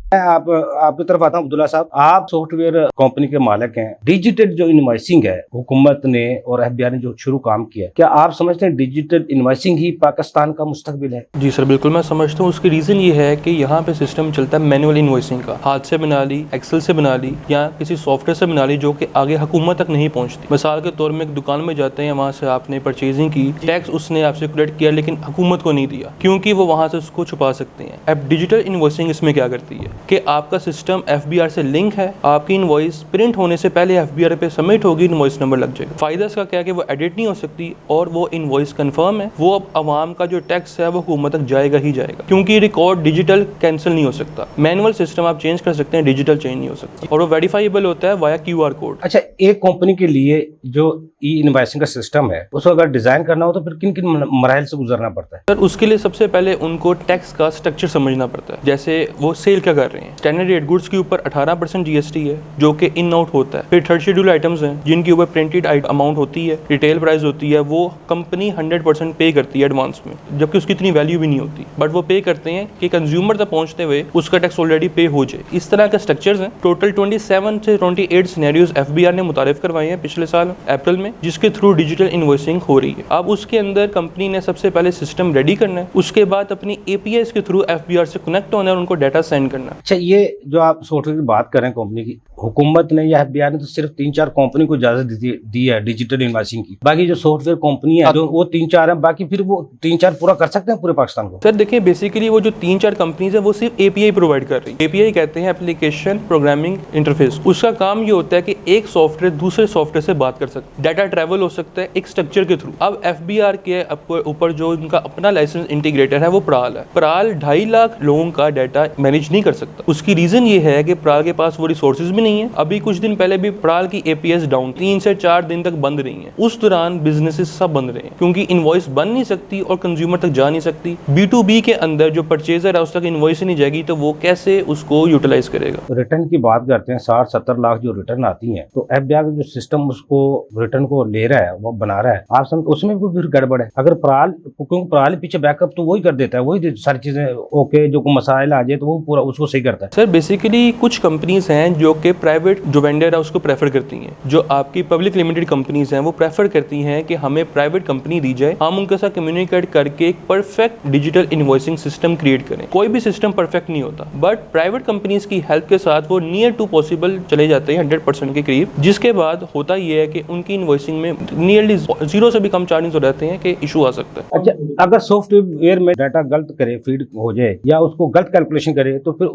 मैं आपकी तरफ आता हूँ अब्दुल्ला साहब। आप सॉफ्टवेयर कंपनी के मालिक हैं। डिजिटल जो इनवॉइसिंग है हुकूमत ने और एफबीआई ने जो शुरू काम किया है, क्या आप समझते हैं डिजिटल इनवॉइसिंग ही पाकिस्तान का मुस्तकबिल है? जी सर, बिल्कुल मैं समझता हूँ। उसकी रीज़न ये है कि यहाँ पे सिस्टम चलता है मैनुअल इनवॉइसिंग का। हाथ से बना ली, एक्सेल से बना ली या किसी सॉफ्टवेयर से बना ली जो कि आगे हुकूमत तक नहीं पहुँचती। मिसाल के तौर में एक दुकान में जाते हैं, वहाँ से आपने परचेजिंग की, टैक्स उसने आपसे कलेक्ट किया लेकिन हुकूमत को नहीं दिया क्योंकि वो वहाँ से उसको छुपा सकते हैं। अब डिजिटल इनवॉइसिंग इसमें क्या करती है कि आपका सिस्टम एफबीआर से लिंक है, आपकी इनवॉइस प्रिंट होने से पहले एफबीआर पे सबमिट होगी, इनवॉइस नंबर लग जाएगा। फायदा इसका क्या है कि वो एडिट नहीं हो सकती और वो इनवॉइस कंफर्म है। वो अब आवाम का जो टैक्स है वो हुकूमत तक जाएगा ही जाएगा क्योंकि रिकॉर्ड डिजिटल कैंसिल नहीं हो सकता। मैनुअल सिस्टम आप चेंज कर सकते हैं, डिजिटल चेंज नहीं हो सकता और वो वेरीफाइबल होता है वाया क्यूआर कोड। अच्छा, एक कंपनी के लिए जो ई इनवॉइसिंग का सिस्टम है उसको अगर डिजाइन करना हो तो फिर किन किन मराहल से गुजरना पड़ता है? सर उसके लिए सबसे पहले उनको टैक्स का स्ट्रक्चर समझना पड़ता है। जैसे वो सेल क्या कर रहे हैं, स्टैंडर्ड रेट गुड्स के ऊपर 18% जीएसटी है जो कि इन आउट होता है। फिर थर्ड शेड्यूल आइटम्स हैं जिनके ऊपर प्रिंटेड अमाउंट होती है, रिटेल प्राइस होती है, वो कंपनी 100% पे करती है एडवांस में, जबकि उसकी इतनी वैल्यू भी नहीं होती, बट वो पे करते हैं कि कंज्यूमर तक पहुंचते हुए उसका टैक्स ऑलरेडी पे हो जाए। इस तरह के स्ट्रक्चर्स हैं। टोटल 27 से 28 सिनेरियोज एफबीआर ने मुतारिफ करवाए हैं पिछले साल अप्रैल में, जिसके थ्रू डिजिटल इनवॉइसिंग हो रही है। अब उसके अंदर कंपनी ने सबसे पहले सिस्टम रेडी करना है, उसके बाद अपनी एपीआईज के थ्रू एफबीआर से कनेक्ट होना है और उनको डाटा सेंड करना है। अच्छा, ये जो आप सॉफ्टवेयर की बात कर रहे हैं कंपनी की, हुकूमत ने या एफबीआई ने तो सिर्फ 3-4 कंपनी को इजाजत दी है डिजिटल इनवॉइसिंग की। बाकी जो सॉफ्टवेयर कंपनी है जो वो 3-4 है, बाकी फिर वो 3-4 पूरा कर सकते हैं पूरे पाकिस्तान को? सर देखिए, बेसिकली वो जो 3-4 कंपनीज है वो सिर्फ एपीआई प्रोवाइड कर रही है। एपीआई कहते हैं एप्लीकेशन प्रोग्रामिंग इंटरफेस। उसका काम ये होता है कि एक सॉफ्टवेयर दूसरे सॉफ्टवेयर से बात कर सकता है, डाटा ट्रैवल हो सकता है एक स्ट्रक्चर के थ्रू। अब एफबीआर के ऊपर जो उनका अपना लाइसेंस इंटीग्रेटर है वो प्राल है। प्राल 2.5 लाख लोगों का डाटा मैनेज नहीं कर सकता। उसकी रीजन ये है कि प्राल के पास वो रिसोर्सेज भी नहीं है। अभी कुछ दिन पहले भी प्राल की एपीएस डाउन 3 से 4 दिन तक बंद रही है। उस दौरान बिजनेसेस सब बंद रहे हैं क्योंकि इनवॉइस बन नहीं सकती और कंज्यूमर तक जा नहीं सकती। B2B के अंदर जो परचेजर है उस तक इनवॉइस नहीं जाएगी तो वो कैसे उसको यूटिलाइज करेगा? रिटर्न की बात करते हैं, 60-70 लाख जो रिटर्न आती है, तो एफबीआई का जो सिस्टम उसको रिटर्न को ले रहा है, वो बना रहा है, आप समझ उसमें भी फिर गड़बड़ है। अगर प्राल, क्योंकि प्राल पीछे बैकअप तो वही कर देता है, वही सारी चीजें ओके, जो मसाइल आ जाए तो वो पूरा उसको सही करता है। सर बेसिकली कुछ कंपनीज हैं जो कि प्राइवेट जो वेंडर है उसको प्रेफर करती हैं। जो आपकी पब्लिक लिमिटेड कंपनीज हैं वो प्रेफर करती हैं कि हमें प्राइवेट कंपनी दी जाए, हम उनके साथ कम्युनिकेट करके एक perfect digital invoicing system create करें। कोई भी सिस्टम परफेक्ट नहीं होता, बट प्राइवेट कंपनीज की हेल्प के साथ वो नियर टू पॉसिबल चले जाते हैं 100% के करीब। जिसके बाद होता ये है कि उनकी इनवॉइसिंग में नियरली 0 से भी कम चार्जेस हो जाते हैं कि इशू आ सकता है। अच्छा, अगर सॉफ्टवेयर में डाटा गलत करे, फीड हो जाए या उसको गलत कैलकुलेशन करे तो फिर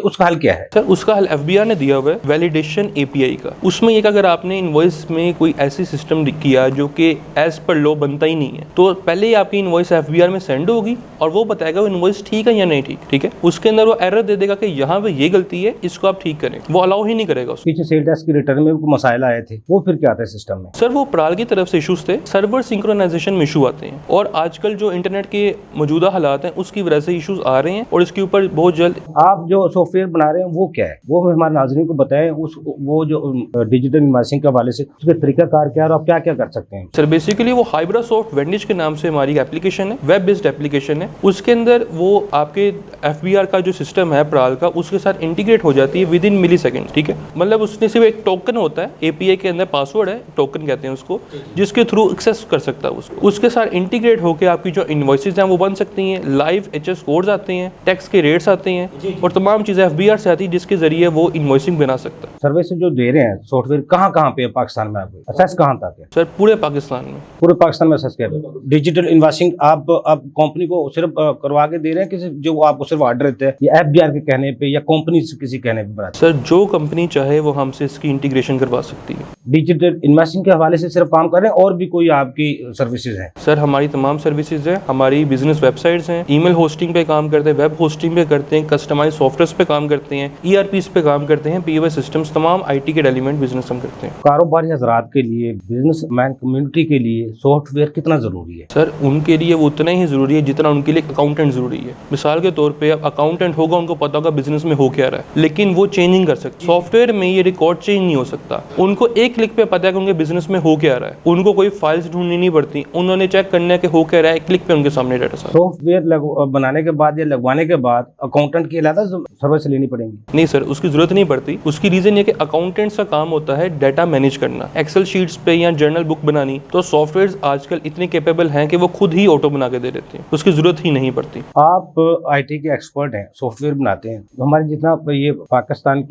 उसका हल क्या है? सर उसका हल एफबीआर ने दिया हुआ है, वैलिडेशन एपीआई का। उसमें ये अगर आपने इनवॉइस में कोई ऐसी सिस्टम किया जो कि एज पर लॉ बनता ही नहीं है, तो पहले ही आपकी इनवॉइस एफबीआर में सेंड होगी और वो बताएगा वो इनवॉइस ठीक है या नहीं ठीक है। उसके अंदर वो एरर दे देगा कि यहाँ पे ये गलती है, इसको आप ठीक करें, वो अलाउ ही नहीं करेगा उसको। पीछे सेल टैक्स की रिटर्न में भी मसाइल आए थे, वो फिर क्या आता है सिस्टम में? सर वो प्राल की तरफ से इशूज थे, सर्वर सिंक्रोनाइजेशन में इशू आते हैं और आजकल जो इंटरनेट के मौजूदा हालात हैं उसकी वजह से इशूज आ रहे हैं और इसके ऊपर बहुत जल्द। आप जो सॉफ्टवेयर बना रहे हैं वो क्या है, वो हमारे नाज़रीन को बताएं। वो जो डिजिटल इनवॉइसिंग के हवाले से उसके तरीकाकार क्या है और आप क्या क्या कर सकते हैं? सर बेसिकली वो हाइब्रासॉफ्ट वेंडिज के नाम से हमारी एप्लीकेशन है, वेब बेस्ड एप्लीकेशन है। उसके अंदर वो आपके एफबीआर का जो सिस्टम है प्राल का, उसके साथ इंटीग्रेट हो जाती है विद इन मिली सेकेंड। ठीक है, मतलब उसने सिर्फ एक टोकन होता है, एपीआई के अंदर पासवर्ड है, टोकन कहते हैं उसको, जिसके थ्रू एक्सेस कर सकता है उसको। उसके साथ इंटीग्रेट होकर आपकी जो इनवॉइसेज हैं वो बन सकती हैं, लाइव एचएस कोड्स आते हैं, टैक्स के रेट्स आते हैं और तमाम चीजें एफबीआर से आती है जिसके जरिए वो इनवॉइसिंग बना सकता है। सर्विस जो दे रहे हैं सॉफ्टवेयर कहाँ कहाँ पे पाकिस्तान में, आपको असेस कहाँ तक है? सर पूरे पाकिस्तान में। पूरे पाकिस्तान में असेस कर रहे हैं डिजिटल इनवॉइसिंग। आप कंपनी को सिर्फ करवा के दे रहे हैं कि जो आपको सिर्फ ऑर्डर देते हैं या एफबीआर के कहने पे या कंपनी से किसी कहने पे बनाते हैं? सर जो कंपनी चाहे वो हमसे इसकी इंटीग्रेशन करवा सकती है। डिजिटल इनवॉइसिंग के हवाले से सिर्फ काम कर रहे हैं और भी कोई आपकी सर्विसेज हैं? सर हमारी तमाम सर्विसेज हैं, हमारी बिजनेस वेबसाइट्स हैं, ईमेल होस्टिंग पे काम करते हैं, वेब होस्टिंग पे करते हैं, कस्टमाइज सॉफ्टवेयर पे काम करते हैं, ईआरपीस पे काम करते हैं, पीओएस सिस्टम्स, तमाम आईटी के एलिमेंट बिजनेस हम करते हैं। कारोबारी हजरात के लिए, बिजनेसमैन कम्युनिटी के लिए सॉफ्टवेयर कितना जरूरी है? सर उनके लिए वो उतना ही जरूरी है जितना उनके लिए अकाउंटेंट जरूरी है। मिसाल के तौर पे अब अकाउंटेंट होगा, उनको पता होगा बिजनेस में हो क्या रहा है, लेकिन वो चेंज नहीं कर सकते। सॉफ्टवेयर में ये रिकॉर्ड चेंज नहीं हो सकता। उनको एक क्लिक पे पता है कि उनके बिजनेस में हो क्या रहा है, उनको कोई फाइल्स ढूंढनी नहीं पड़ती, उन्होंने चेक करना है कि हो क्या रहा है, क्लिक पे उनके सामने डाटा। सॉफ्टवेयर बनाने के बाद या लगवाने के बाद अकाउंटेंट की अलग ज़्यादा सर्विस लेनी पड़ेंगी? नहीं सर, उसकी जरूरत नहीं पड़ती। उसकी रीजन ये कि अकाउंटेंट्स का काम होता है डाटा मैनेज करना, एक्सेल शीट्स पे या जर्नल बुक बनानी। तो सॉफ्टवेयर आजकल इतने कैपेबल हैं कि वो खुद ही ऑटो बना के दे देते हैं, उसकी जरूरत ही नहीं पड़ती। आप आईटी के एक्सपर्ट हैं, सॉफ्टवेयर बनाते हैं, तो हमारे जितना ये पाकिस्तान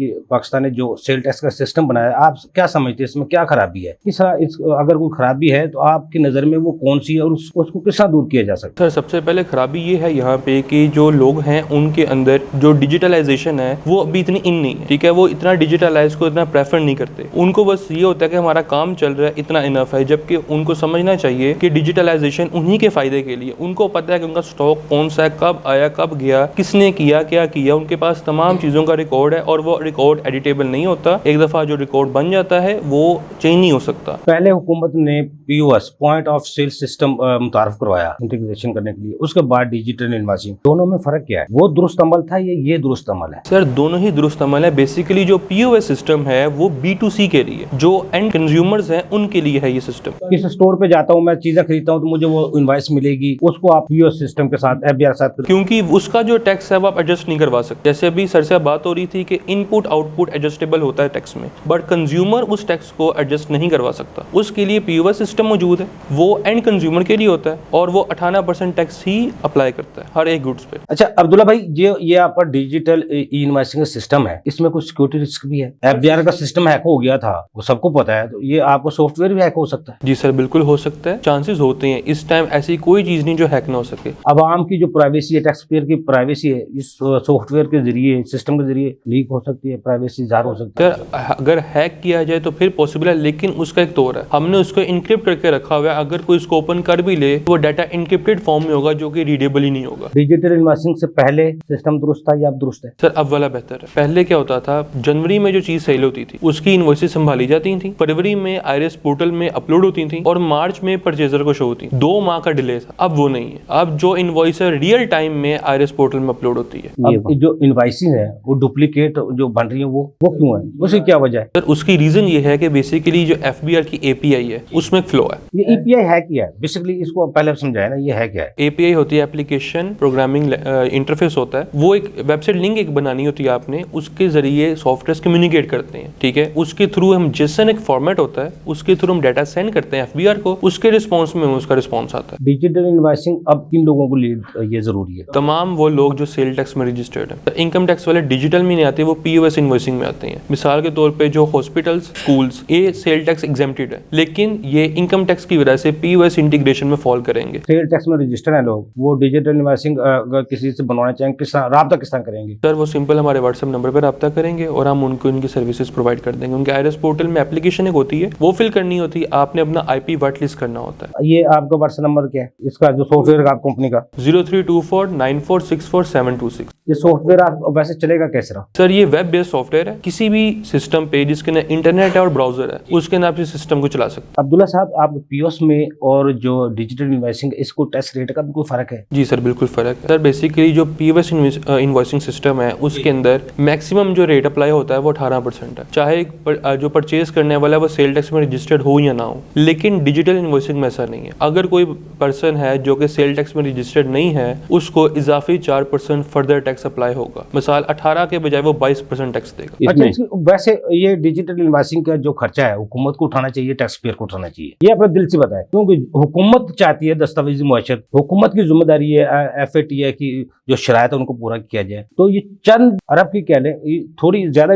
ने जो सेल टैक्स का सिस्टम बनाया, आप क्या समझते हैं इसमें क्या खराबी है? अगर कोई खराबी है तो आपकी नज़र में वो कौन सी है और उसको किस तरह दूर किया जा सकता है? सर सबसे पहले खराबी ये है यहाँ पे कि जो लोग हैं उनके अंदर जो डिजिटलाइजेशन है वो अभी इतनी इन नहीं है, ठीक है। वो इतना डिजिटलाइज को इतना प्रेफर नहीं करते। उनको बस ये होता है कि हमारा काम चल रहा है, इतना इनफ है। जबकि उनको समझना चाहिए कि डिजिटलाइजेशन उन्हीं के फायदे के लिए। उनको पता है कि उनका स्टॉक कौन सा है, कब आया, कब गया, किसने किया, क्या किया। उनके पास तमाम चीज़ों का रिकॉर्ड है और वो रिकॉर्ड एडिटेबल नहीं होता। एक दफ़ा जो रिकॉर्ड बन जाता है वो चेंज नहीं हो सकता। पहले हुकूमत ने POS point of sale system मुतारफ करवाया इंटीग्रेशन करने के लिए, उसके बाद डिजिटल इनवॉइसिंग, दोनों में फर्क क्या है? वो दुरुस्त अमल था या ये दुरुस्त अमल है? सर दोनों ही दुरुस्त अमल है। बेसिकली जो POS सिस्टम है वो B2C के लिए, जो एंड कंज्यूमर्स हैं उनके लिए है ये सिस्टम। किस स्टोर पे जाता हूँ, मैं चीजें खरीदता हूँ तो मुझे वो इनवॉइस मिलेगी, उसको आप POS सिस्टम के साथ FBR के साथ, क्योंकि उसका जो टैक्स है वो आप एडजस्ट नहीं करवा सकते। जैसे अभी सर से बात हो रही थी कि इनपुट आउटपुट एडजस्टेबल होता है टैक्स में, बट कंज्यूमर उस टैक्स को एडजस्ट नहीं करवा सकता। उसके लिए POS सिस्टम मौजूद है, वो एंड कंज्यूमर के लिए होता है और वो 98% टैक्स ही अप्लाई करता है हर एक गुड्स पे। अच्छा अब्दुल्ला भाई, ये आपका डिजिटल इनवॉइसिंग सिस्टम है, इसमें कुछ सिक्योरिटी रिस्क भी है? FBR का सिस्टम हैक हो गया था, वो सबको पता है, तो ये आपको सॉफ्टवेयर भी हैक हो सकता है? जी सर बिल्कुल हो सकता है, चांसेस होते हैं। इस टाइम ऐसी कोई चीज नहीं जो हैक ना हो सके। आवाम की जो प्राइवेसी है, टैक्स पेयर की प्राइवेसी है, इस सॉफ्टवेयर के जरिए, सिस्टम के जरिए लीक हो सकती है, प्राइवेसी जार हो सकता है। सर अगर हैक किया जाए तो फिर पॉसिबल है, लेकिन उसका एक तौर है। हमने उसको इनक्रिप्ट करके रखा हुआ है। अगर कोई इसको ओपन कर भी ले तो वो डाटा इनक्रिप्टेड फॉर्म में होगा, जो कि रीडेबल ही नहीं होगा। डिजिटल इनवॉइसिंग से पहले सिस्टम दुरुस्त था या अब दुरुस्त है? सर अब वाला बेहतर है। पहले क्या होता था, जनवरी में जो चीज सेल होती थी उसकी इनवॉइसेस संभाली जाती थी, फरवरी में आईआरएस पोर्टल में अपलोड होती थी और मार्च में परचेजर को शो होती। 2 माह का डिले था। अब वो नहीं है। अब जो इनवॉइस है रियल टाइम में आईआरएस पोर्टल में अपलोड होती है। अब जो इनवॉइसिंग है वो डुप्लीकेट जो बन रही है, वो क्यों है? उसकी क्या वजह है? सर उसकी रीजन ये है कि बेसिकली जो FBR की API है उसमें फ्लो है। ये API है क्या है? बेसिकली इसको पहले समझाया ना, ये है क्या है? API होती है एप्लीकेशन प्रोग्रामिंग इंटरफेस होता है। वो एक वेबसाइट लिंक एक बनानी होती है आपने, उसके जरिए सॉफ्टवेयर कम्युनिकेट करते हैं, ठीक है। उसके थ्रू हम JSON एक फॉर्मेट होता है, उसके थ्रू हम डाटा सेंड करते हैं FBR को, उसके रिस्पॉन्स में उसका रिस्पॉन्स आता है। डिजिटल इनवॉइसिंग अब किन लोगों को लिए ये जरूरी है? तमाम वो लोग जो सेल टैक्स में रजिस्टर्ड है। इनकम टैक्स वाले डिजिटल में नहीं आते, वो POS इनवॉइसिंग में आते हैं। मिसाल के तौर पे जो हॉस्पिटल्स, स्कूल्स, ये सेल टैक्स एग्जेम्प्टेड है, लेकिन ये इनकम टैक्स की वजह से POS इंटीग्रेशन में फॉल करेंगे। सेल टैक्स में रजिस्टर है लोग, वो डिजिटल इनवॉइसिंग अगर किसी से बनवाना चाहें, किस तरह राब्ता किस तरह करेंगे? सर वो सिंपल हमारे WhatsApp नंबर पर रब्ता करेंगे और हम उनको इनकी सर्विसेज प्रोवाइड कर देंगे। उनके आईआरएस पोर्टल में एप्लीकेशन एक होती है, वो फिल करनी होती है। आपने अपना IP व्हाइट लिस्ट करना होता है। ये आपका WhatsApp नंबर क्या है इसका, जो सॉफ्टवेयर का आप कंपनी का? 03249464 ये सॉफ्टवेयर आप वैसे चलेगा कैसे रहा? सर ये वेब बेस्ड सॉफ्टवेयर है। किसी भी सिस्टम पे जिसके अंदर इंटरनेट है और ब्राउजर है, उसके अंदर आप इस सिस्टम को चला सकते अब्दुल्ला साहब, आप POS में और जो डिजिटल इनवॉइसिंग, इसको टैक्स रेट का भी कोई फर्क है? हैं। जी सर बिल्कुल फर्क है। सर बेसिकली जो POS इनवॉइसिंग सिस्टम है उसके अंदर मैक्सिमम जो रेट अप्लाई होता है वो 18% है, चाहे जो परचेज करने वाला है वो सेल टैक्स में रजिस्टर्ड हो या ना हो। लेकिन डिजिटल इनवॉइसिंग में ऐसा नहीं है। अगर कोई पर्सन है जो कि सेल टैक्स में रजिस्टर्ड नहीं है, उसको इजाफी 4% फर्दर टैक्स अप्लाई होगा। मिसाल 18 के बजाय वो 22% टैक्स देगा। अच्छा, वैसे ये डिजिटल इनवॉइसिंग का जो खर्चा है हुकूमत को उठाना चाहिए, टैक्स पेयर को उठाना चाहिए? ये अपने दिल से बताएं, क्योंकि हुकूमत चाहती है दस्तावेजी मुआशरत, हुकूमत की जिम्मेदारी है, FAT है कि जो शरायत है उनको पूरा किया जाए। तो ये चंद अरब की कह लें, थोड़ी ज्यादा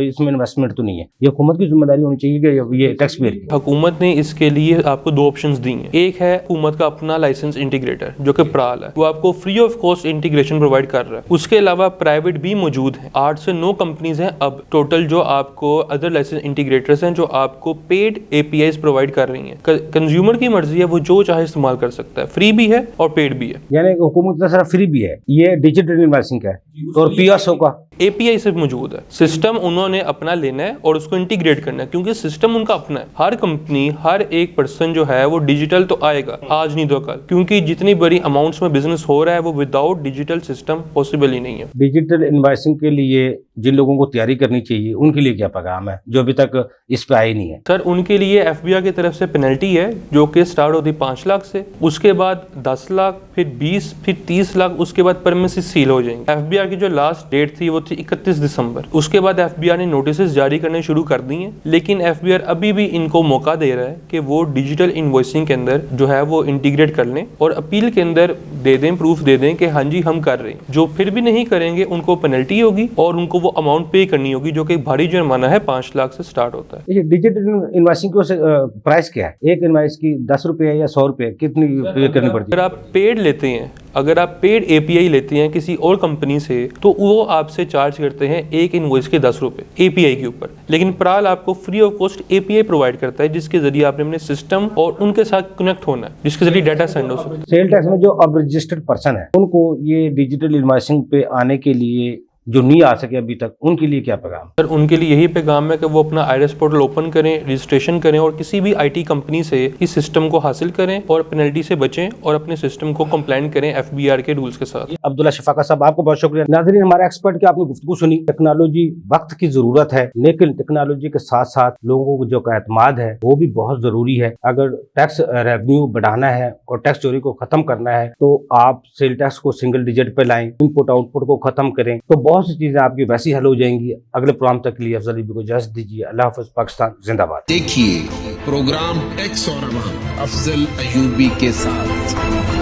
इसमें इन्वेस्टमेंट तो नहीं है, ये हुकूमत की जिम्मेदारी होनी चाहिए कि ये टैक्स पेयर की? हुकूमत ने इसके लिए आपको 2 ऑप्शंस दी हैं। एक है हुकूमत का अपना लाइसेंस इंटीग्रेटर जो कि प्राल है, वो आपको free of cost integration provide कर रहा है। उसके अलावा प्राइवेट भी मौजूद है, 8 से 9 कंपनीज हैं अब टोटल जो आपको अदर लाइसेंस इंटीग्रेटर्स हैं, जो आपको पेड APIs प्रोवाइड कर रही हैं। कंज्यूमर की मर्जी है, वो जो चाहे इस्तेमाल कर सकता है, फ्री भी है और पेड भी है। यानी हुकूमत का सारा फ्री भी है। ये डिजिटल इनवॉइसिंग का है और POS का API सिर्फ मौजूद है। सिस्टम उन्होंने अपना लेना है और उसको इंटीग्रेट करना है, क्योंकि सिस्टम उनका अपना है। हर कंपनी, हर एक पर्सन जो है वो डिजिटल तो आएगा, आज नहीं तो कल, क्योंकि जितनी बड़ी अमाउंट्स में बिजनेस हो रहा है वो विदाउट डिजिटल सिस्टम पॉसिबल ही नहीं है। डिजिटल इनवॉइसिंग के लिए जिन लोगों को तैयारी करनी चाहिए उनके लिए क्या पैगाम है जो अभी तक इस पे आए नहीं है? सर, उनके लिए FBI की तरफ से पेनल्टी है जो कि स्टार्ट होती 5 लाख से, उसके बाद 10 लाख, फिर 20, फिर 30 लाख, उसके बाद परमिसेस सील हो जाएंगे। FBI की जो लास्ट डेट थी वो थी 31 दिसंबर। उसके बाद FBI ने नोटिसेस जारी करने शुरू कर दी हैं, लेकिन FBI अभी भी इनको मौका दे रहा है कि वो डिजिटल इनवॉइसिंग के अंदर जो है वो इंटीग्रेट कर लें और अपील के अंदर दे दें, प्रूफ दे दें कि हाँ जी हम कर रहे हैं। जो फिर भी नहीं करेंगे उनको पेनल्टी होगी और उनको वो अमाउंट पे करनी होगी, जो कि भारी जुर्माना है, 5 लाख से स्टार्ट होता है। ये डिजिटल इनवॉइसिंग की प्राइस क्या है? एक इनवॉइस की 10 रुपये या 100 रुपये कितनी पे करनी पड़ती अगर है? आप पेड लेते हैं, अगर आप पेड API लेते हैं किसी और कंपनी से, तो वो आपसे चार्ज करते हैं एक इनवॉइस के 10 रुपए API के ऊपर। लेकिन प्राल आपको free of cost API provide करता है, जिसके जरिए आपने अपने सिस्टम और उनके साथ कनेक्ट होना है, जिसके जरिए डाटा सेंड हो सके। सेल टैक्स में जो अब रजिस्टर्ड पर्सन है उनको ये डिजिटल इनवॉइसिंग पे आने के लिए जो नहीं आ सके अभी तक, उनके लिए क्या पैगाम? सर, उनके लिए यही पैगाम है कि वो अपना IRS पोर्टल ओपन करें, रजिस्ट्रेशन करें और किसी भी IT कंपनी से इस सिस्टम को हासिल करें और पेनल्टी से बचें और अपने सिस्टम को कंप्लाइंट करें FBR के रूल्स के साथ। अब्दुल्ला शफाका साहब, आपको बहुत शुक्रिया। नाज़रीन, हमारे एक्सपर्ट की आपने गुफ्तगू सुनी। टेक्नोलॉजी वक्त की जरूरत है, लेकिन टेक्नोलॉजी के साथ साथ लोगों को जो एतमाद है वो भी बहुत जरूरी है। अगर टैक्स रेवेन्यू बढ़ाना है और टैक्स चोरी को खत्म करना है तो आप सेल टैक्स को सिंगल डिजिट पे लाएं, इनपुट आउटपुट को खत्म करें, तो बहुत सी चीजें आपकी वैसी हल हो जाएंगी। अगले प्रोग्राम तक के लिए अफजल को इजाजत दीजिए। अल्लाह हाफ़िज़। पाकिस्तान जिंदाबाद। देखिए प्रोग्राम टैक्स और अवाम अफजल अयूबी के साथ।